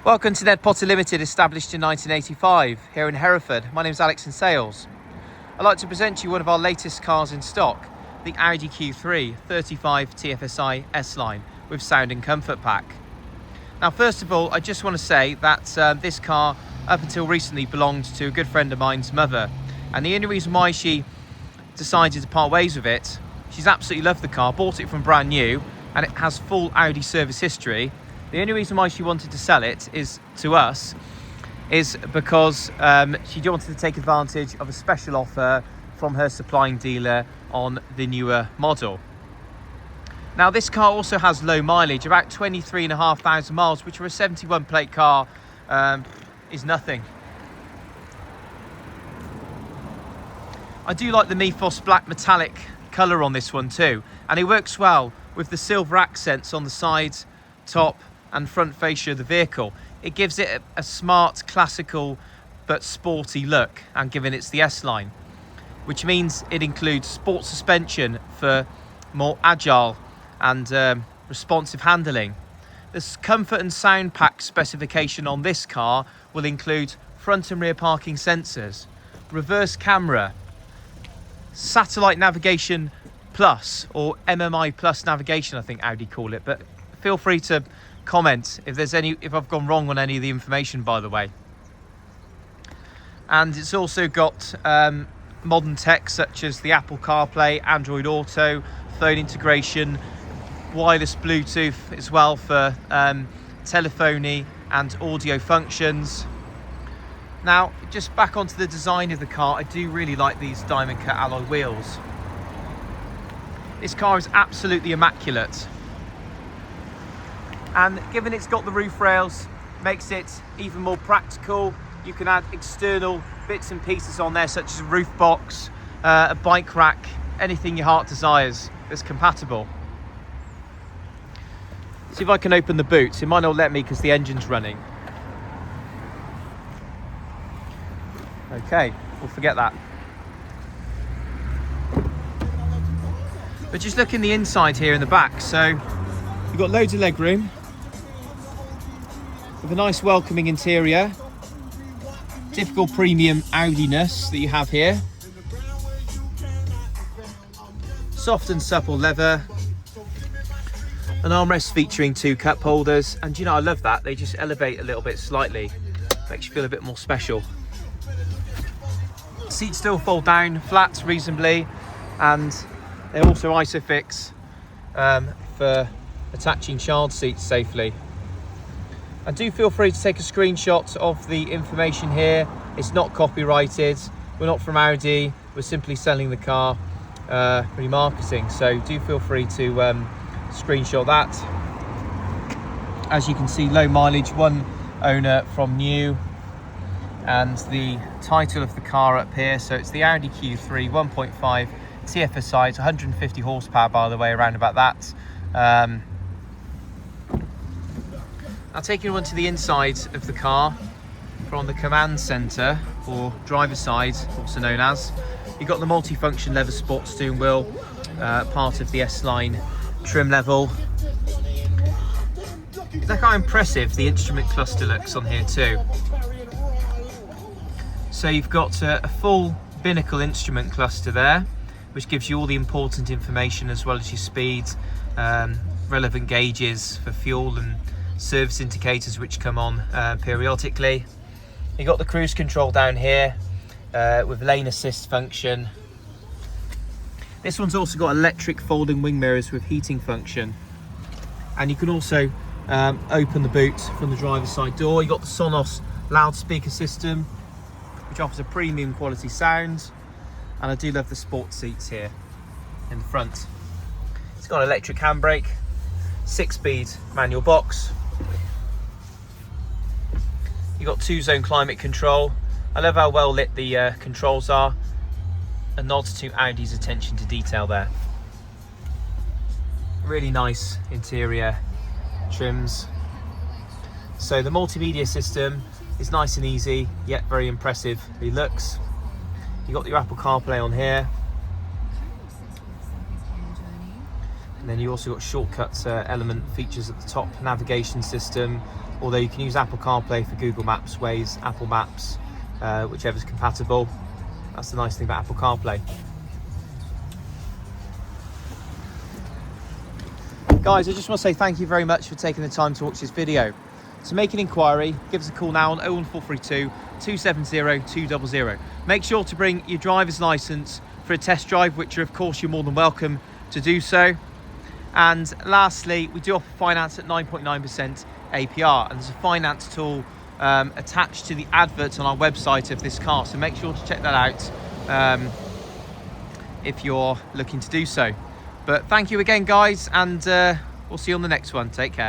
Welcome to NED Potter Limited, established in 1985 here in Hereford. My name is Alex in sales. I'd like to present to you one of our latest cars in stock, the Audi Q3 1.5 TFSI S-Line with sound and comfort pack. Now, first of all, I just want to say that this car, up until recently, belonged to a good friend of mine's mother. And the only reason why she decided to part ways with it, she's absolutely loved the car, bought it from brand new, and it has full Audi service history. The only reason why she wanted to sell it to us is because she wanted to take advantage of a special offer from her supplying dealer on the newer model. Now, this car also has low mileage, about 23,500 miles, which for a 71 plate car is nothing. I do like the Mythos black metallic colour on this one too, and it works well with the silver accents on the sides, top and front fascia of the vehicle. It gives it a smart, classical but sporty look, and given it's the S-Line, which means it includes sport suspension for more agile and responsive handling. This comfort and sound pack specification on this car will include front and rear parking sensors, reverse camera, satellite navigation plus, or MMI plus navigation, I think Audi call it, but feel free to comment if I've gone wrong on any of the information, by the way. And it's also got modern tech such as the Apple CarPlay, Android Auto, phone integration, wireless Bluetooth as well for telephony and audio functions. Now, just back onto the design of the car, I do really like these diamond cut alloy wheels. This car is absolutely immaculate. And given it's got the roof rails, makes it even more practical. You can add external bits and pieces on there, such as a roof box, a bike rack, anything your heart desires that's compatible. See if I can open the boot. It might not let me because the engine's running. Okay, we'll forget that. But just look in the inside here in the back. So you've got loads of leg room, with a nice welcoming interior, typical premium Audi-ness that you have here. Soft and supple leather, an armrest featuring 2 cup holders, and you know, I love that, they just elevate a little bit slightly, makes you feel a bit more special. Seats still fold down flat reasonably, and they're also ISOFIX for attaching child seats safely. And do feel free to take a screenshot of the information here. It's not copyrighted. We're not from Audi. We're simply selling the car, remarketing. So do feel free to screenshot that. As you can see, low mileage, 1 owner from new. And the title of the car up here. So it's the Audi Q3 1.5 TFSI. It's 150 horsepower, by the way, around about that. I'll take you onto the inside of the car from the command centre, or driver's side, also known as. You've got the multi-function leather sport steering wheel, part of the S-Line trim level. Look how impressive the instrument cluster looks on here too. So you've got a full binnacle instrument cluster there, which gives you all the important information as well as your speed, relevant gauges for fuel and service indicators which come on periodically. You've got the cruise control down here with lane assist function. This one's also got electric folding wing mirrors with heating function, and you can also open the boot from the driver's side door. You've got the Sonos loudspeaker system, which offers a premium quality sound, and I do love the sport seats here in the front. It's got an electric handbrake, 6-speed manual box. You've got 2-zone climate control. I love how well lit the controls are. A nod to Audi's attention to detail there. Really nice interior trims. So the multimedia system is nice and easy, yet very impressive. It looks. You've got your Apple CarPlay on here. And then you also got shortcut element features at the top, navigation system, although you can use Apple CarPlay for Google Maps, Waze, Apple Maps, whichever's compatible. That's the nice thing about Apple CarPlay. Guys, I just want to say thank you very much for taking the time to watch this video. To make an inquiry, give us a call now on 01432 270 200. Make sure to bring your driver's licence for a test drive, which of course you're more than welcome to do so. And lastly, we do offer finance at 9.9% APR, and there's a finance tool attached to the advert on our website of this car, so make sure to check that out if you're looking to do so. But thank you again, guys, and we'll see you on the next one. Take care.